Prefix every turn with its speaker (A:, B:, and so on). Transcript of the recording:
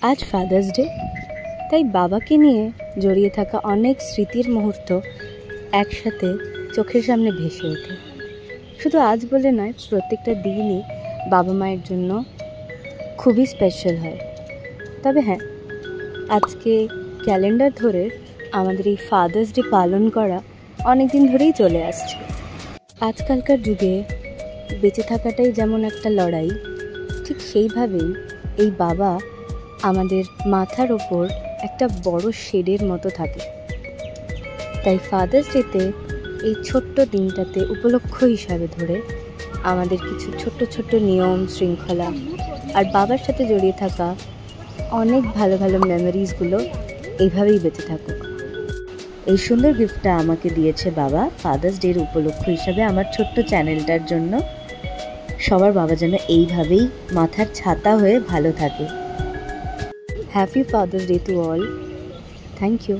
A: আজ father's day, তাই বাবাকে নিয়ে জড়িয়ে থাকা অনেক স্মৃতির মুহূর্ত একসাথে চোখের সামনে ভেসে ওঠে। শুধু আজ বলে নয়, প্রত্যেকটা দিনই বাবা মায়ের জন্য খুবই স্পেশাল হয়। তবে হ্যাঁ, আজকে ক্যালেন্ডার ধরে আমাদের এই ফাদার্স ডে পালন করা অনেক দিন ধরেই চলে আসছে। আজকালকার যুগে বেঁচে থাকাটাই যেমন একটা লড়াই, ঠিক সেইভাবেই এই বাবা আমাদের মাথার ওপর একটা বড় শেডের মতো থাকে। তাই ফাদার্স ডেতে এই ছোট্ট দিনটাতে উপলক্ষ হিসাবে ধরে আমাদের কিছু ছোট্ট ছোট্ট নিয়ম শৃঙ্খলা আর বাবার সাথে জড়িয়ে থাকা অনেক ভালো ভালো মেমোরিজগুলো এইভাবেই বেঁচে থাকুক। এই সুন্দর গিফটটা আমাকে দিয়েছে বাবা ফাদার্স ডের উপলক্ষ হিসাবে আমার ছোট্ট চ্যানেলটার জন্য। সবার বাবা যেন এইভাবেই মাথার ছাতা হয়ে ভালো থাকে। Happy Father's Day to all. Thank you.